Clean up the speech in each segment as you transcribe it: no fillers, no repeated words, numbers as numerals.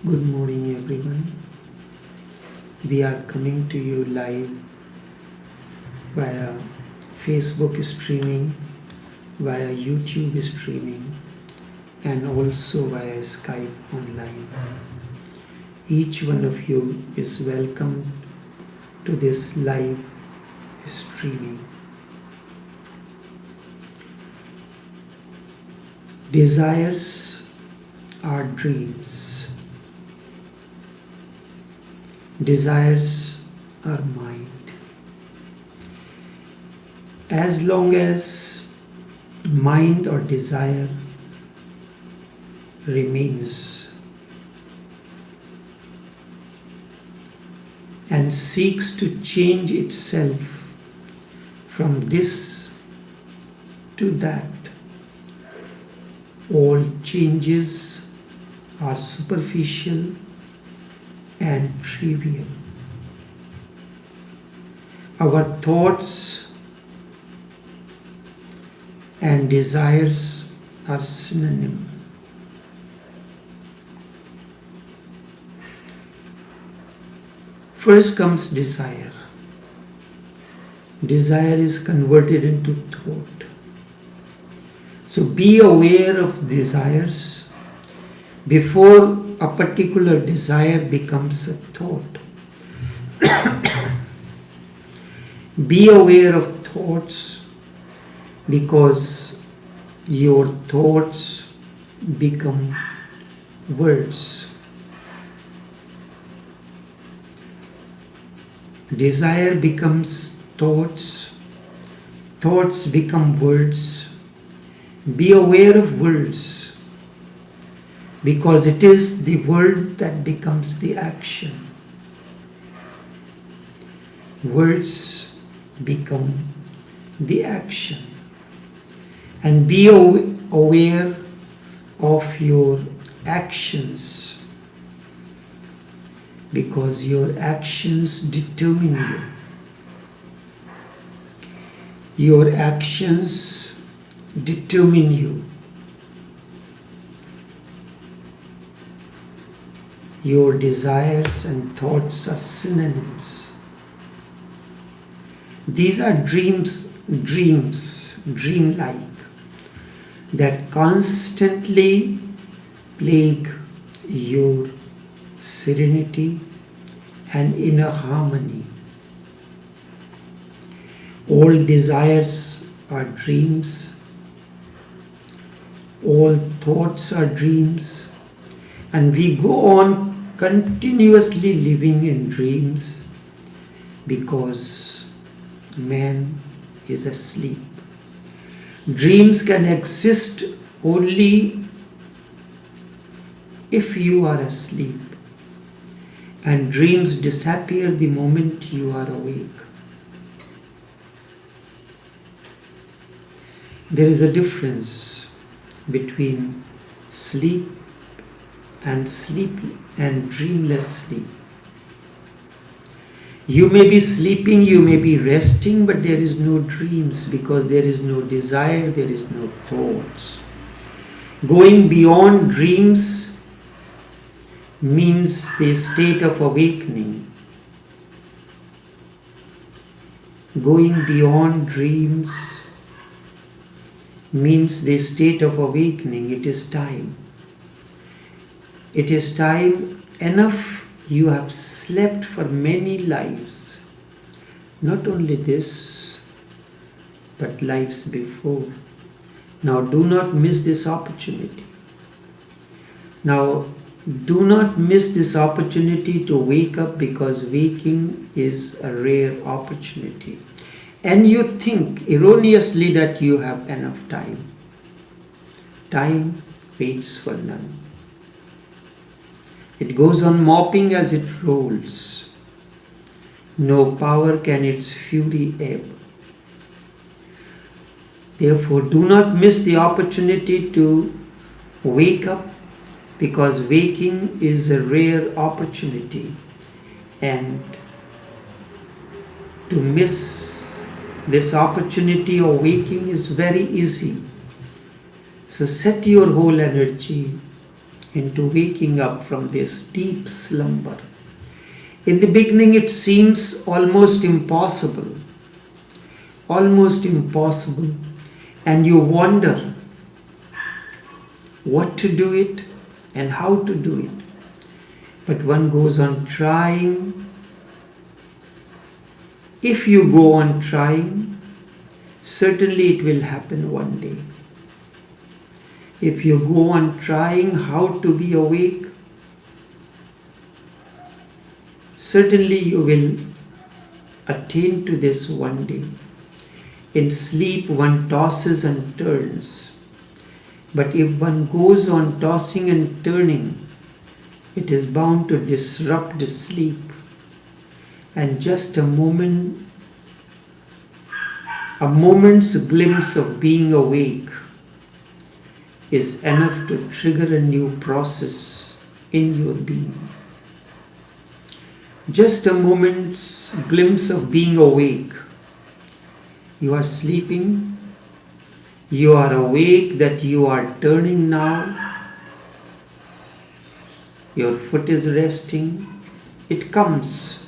Good morning, everyone. We are coming to you live via Facebook streaming, via YouTube streaming, and also via Skype online. Each one of you is welcome to this live streaming. Desires are dreams. Desires are mind. As long as mind or desire remains and seeks to change itself from this to that, all changes are superficial and trivial. Our thoughts and desires are synonymous. First comes desire. Desire is converted into thought. So be aware of desires before a particular desire becomes a thought. Be aware of thoughts because your thoughts become words. Desire becomes thoughts, thoughts become words. Be aware of words because it is the word that becomes the action. Words become the action. And be aware of your actions because your actions determine you. Your actions determine you. Your desires and thoughts are synonyms. These are dreams, dreamlike, that constantly plague your serenity and inner harmony. All desires are dreams. All thoughts are dreams. And we go on continuously living in dreams because man is asleep. Dreams can exist only if you are asleep, and dreams disappear the moment you are awake. There is a difference between sleep and dreamless sleep. You may be sleeping, you may be resting, but there is no dreams because there is no desire, there is no thoughts. Going beyond dreams means the state of awakening. Going beyond dreams means the state of awakening. It is time. It is time enough. You have slept for many lives. Not only this, but lives before. Now do not miss this opportunity. Now do not miss this opportunity to wake up because waking is a rare opportunity. And you think erroneously that you have enough time. Time waits for none. It goes on mopping as it rolls. No power can its fury ebb. Therefore, do not miss the opportunity to wake up because waking is a rare opportunity, and to miss this opportunity of waking is very easy. So set your whole energy into waking up from this deep slumber. In the beginning, it seems almost impossible, and you wonder what to do it and how to do it. But one goes on trying. If you go on trying, certainly it will happen one day. If you go on trying how to be awake, certainly you will attain to this one day. In sleep, one tosses and turns. But if one goes on tossing and turning, it is bound to disrupt the sleep. And just a moment's glimpse of being awake is enough to trigger a new process in your being. Just a moment's glimpse of being awake. You are sleeping. You are awake that you are turning now. Your foot is resting. It comes.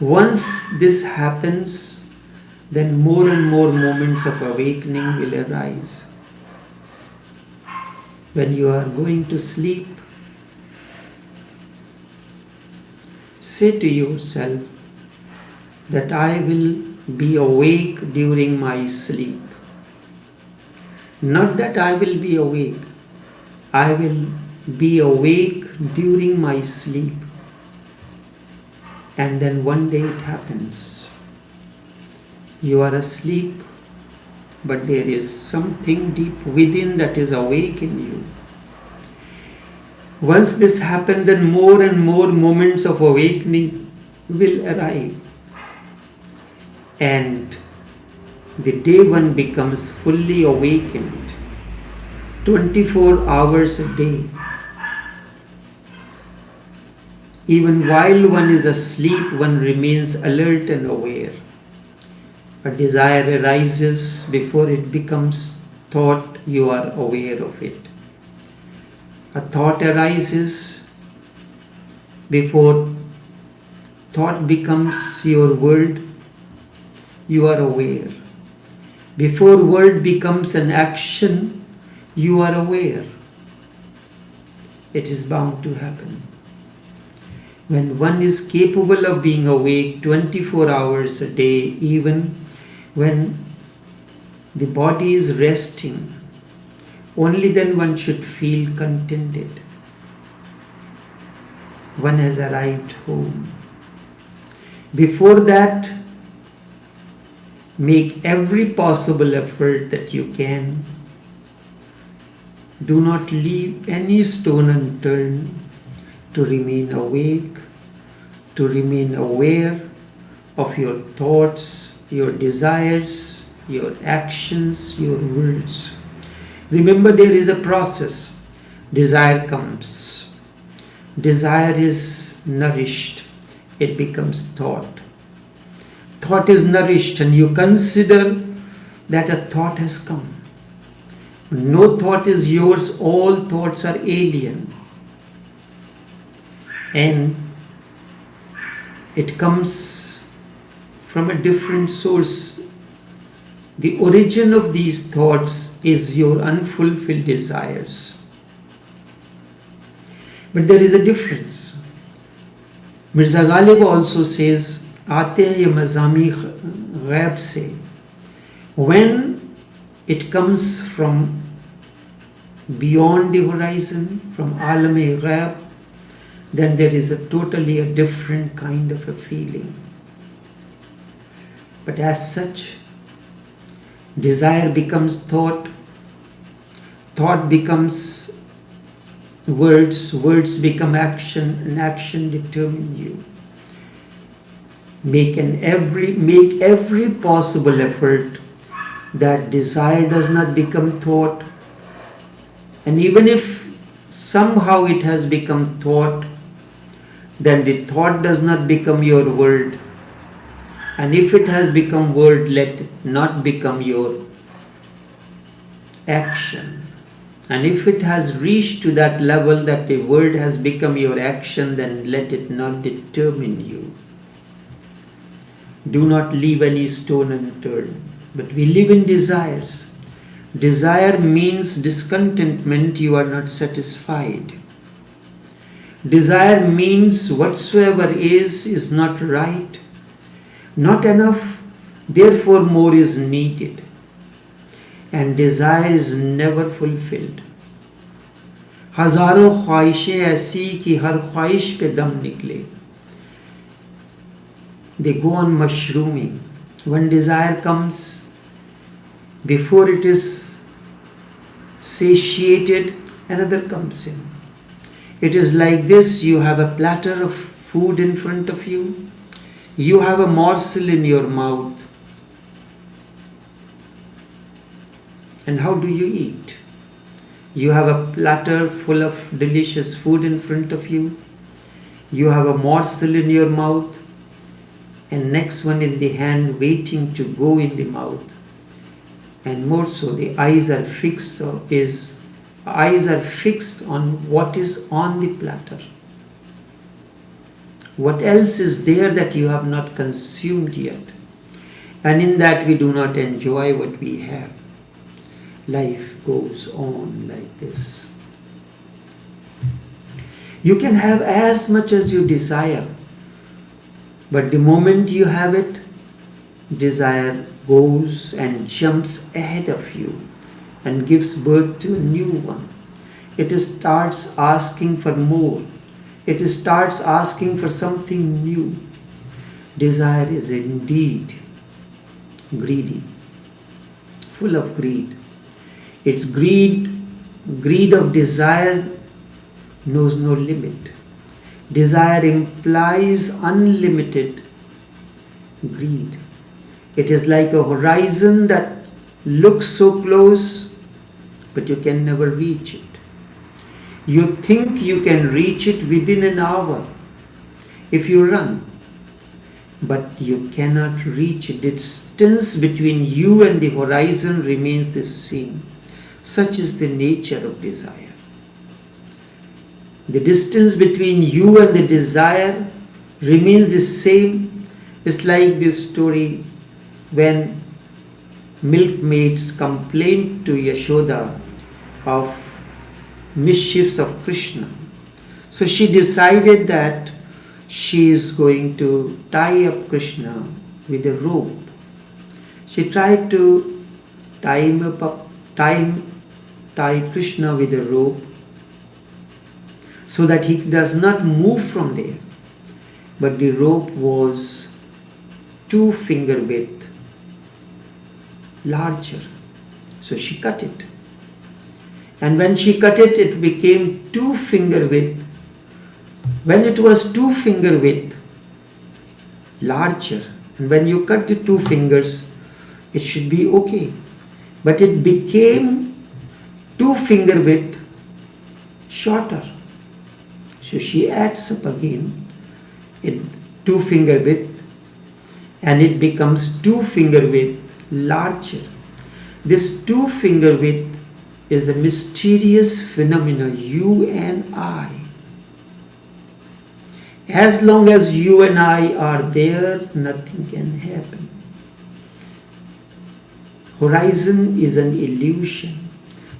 Once this happens, then more and more moments of awakening will arise. When you are going to sleep, say to yourself that I will be awake during my sleep. Not that I will be awake. I will be awake during my sleep. And then one day it happens. You are asleep, but there is something deep within that is awake in you. Once this happens, then more and more moments of awakening will arrive. And the day one becomes fully awakened, 24 hours a day. Even while one is asleep, one remains alert and aware. A desire arises before it becomes thought, you are aware of it. A thought arises before thought becomes your word, you are aware. Before word becomes an action, you are aware. It is bound to happen. When one is capable of being awake 24 hours a day, even when the body is resting, only then one should feel contented. One has arrived home. Before that, make every possible effort that you can. Do not leave any stone unturned to remain awake, to remain aware of your thoughts, your desires, your actions, your words. Remember, there is a process. Desire comes. Desire is nourished. It becomes thought. Thought is nourished and you consider that a thought has come. No thought is yours. All thoughts are alien. And it comes from a different source. The origin of these thoughts is your unfulfilled desires. But there is a difference. Mirza Ghalib also says, Aate ye mazami ghaib se. When it comes from beyond the horizon, from alam-e ghaib, then there is a totally a different kind of a feeling. But as such, desire becomes thought, thought becomes words, words become action, and action determine you. Make every possible effort that desire does not become thought, and even if somehow it has become thought, then the thought does not become your word. And if it has become word, let it not become your action. And if it has reached to that level that the word has become your action, then let it not determine you. Do not leave any stone unturned. But we live in desires. Desire means discontentment, you are not satisfied. Desire means whatsoever is not right, not enough, therefore more is needed. And desire is never fulfilled. हजारों ख्वाहिशें ऐसी कि हर ख्वाहिश पे दम निकले. They go on mushrooming. One desire comes, before it is satiated, another comes in. It is like this: you have a platter of food in front of you, you have a morsel in your mouth, and how do you eat? You have a platter full of delicious food in front of you, you have a morsel in your mouth, and next one in the hand waiting to go in the mouth. And more so, the eyes are fixed on what is on the platter. What else is there that you have not consumed yet? And in that we do not enjoy what we have. Life goes on like this. You can have as much as you desire, but the moment you have it, desire goes and jumps ahead of you and gives birth to a new one. It starts asking for more. It starts asking for something new. Desire is indeed greedy, full of greed. Its greed of desire knows no limit. Desire implies unlimited greed. It is like a horizon that looks so close, but you can never reach it. You think you can reach it within an hour if you run, but you cannot reach it. The distance between you and the horizon remains the same. Such is the nature of desire. The distance between you and the desire remains the same. It's like this story when milkmaids complained to Yashoda of mischiefs of Krishna. So she decided that she is going to tie up Krishna with a rope. She tried to tie Krishna with a rope so that he does not move from there. But the rope was 2 finger width larger. So she cut it. And when she cut it, it became 2 finger width. When it was 2 finger width larger, and when you cut the 2 fingers, it should be okay. But it became 2 finger width shorter. So she adds up again it 2 finger width, and it becomes 2 finger width larger. This 2 finger width is a mysterious phenomenon, you and I. As long as you and I are there, nothing can happen. Horizon is an illusion.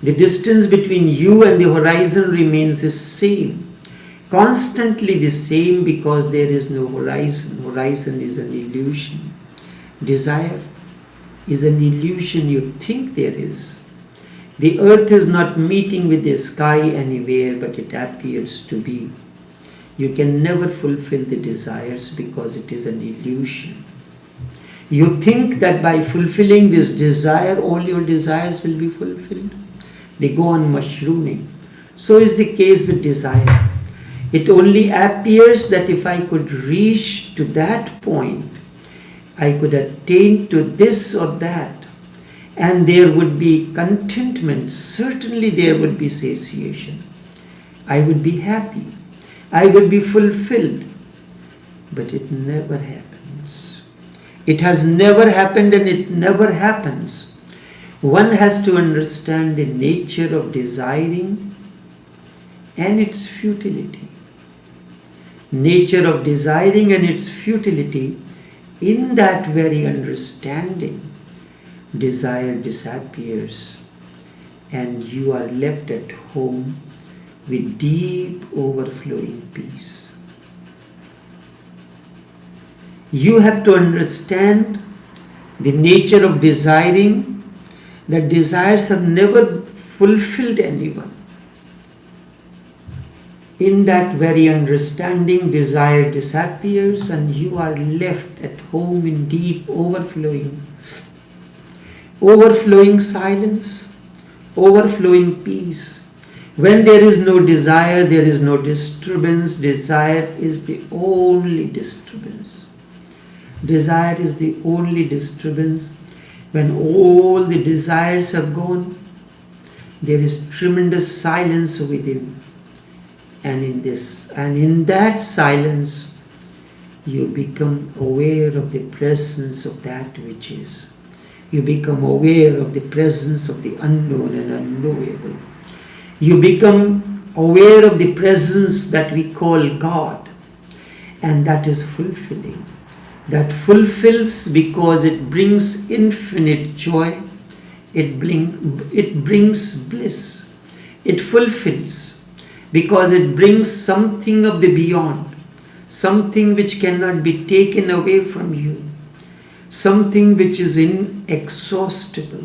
The distance between you and the horizon remains the same. Constantly the same, because there is no horizon. Horizon is an illusion. Desire is an illusion you think there is. The earth is not meeting with the sky anywhere, but it appears to be. You can never fulfill the desires because it is an illusion. You think that by fulfilling this desire, all your desires will be fulfilled. They go on mushrooming. So is the case with desire. It only appears that if I could reach to that point, I could attain to this or that, and there would be contentment. Certainly there would be satiation. I would be happy. I would be fulfilled. But it never happens. It has never happened, and it never happens. One has to understand the nature of desiring and its futility. Nature of desiring and its futility. In that very understanding, desire disappears and you are left at home with deep overflowing peace. You have to understand the nature of desiring, that desires have never fulfilled anyone. In that very understanding, desire disappears and you are left at home in deep overflowing silence, overflowing peace. When there is no desire, there is no disturbance. Desire is the only disturbance. Desire is the only disturbance. When all the desires have gone, there is tremendous silence within. And in that silence, you become aware of the presence of that which is. You become aware of the presence of the unknown and unknowable. You become aware of the presence that we call God. And that is fulfilling. That fulfills because it brings infinite joy. It brings bliss. It fulfills because it brings something of the beyond, something which cannot be taken away from you, something which is inexhaustible,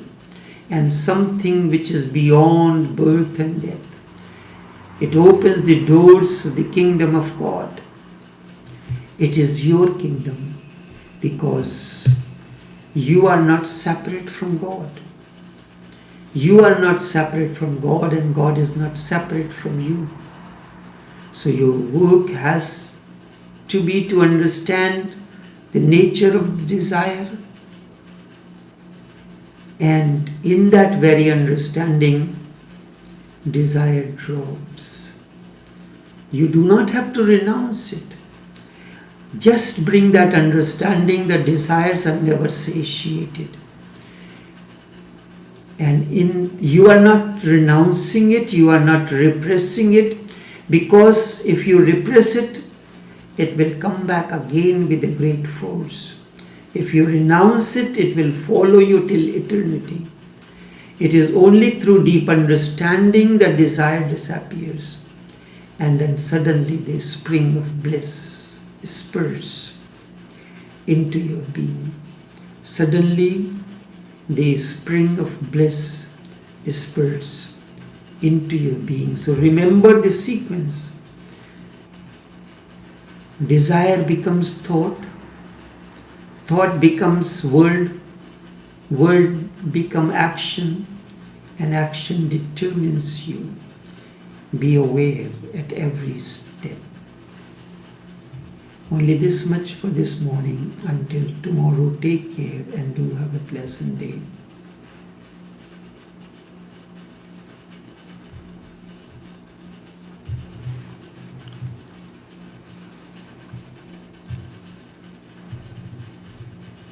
and something which is beyond birth and death. It opens the doors of the kingdom of God. It is your kingdom because you are not separate from God. You are not separate from God and God is not separate from you. So your work has to be to understand the nature of desire, and in that very understanding, desire drops. You do not have to renounce it. Just bring that understanding that desires are never satiated. And you are not renouncing it, you are not repressing it, because if you repress it, it will come back again with a great force. If you renounce it, it will follow you till eternity. It is only through deep understanding that desire disappears. And then suddenly the spring of bliss spurs into your being. Suddenly the spring of bliss spurs into your being. So remember the sequence. Desire becomes thought. Thought becomes word. Word becomes action. And action determines you. Be aware at every step. Only this much for this morning. Until tomorrow, take care and do have a pleasant day.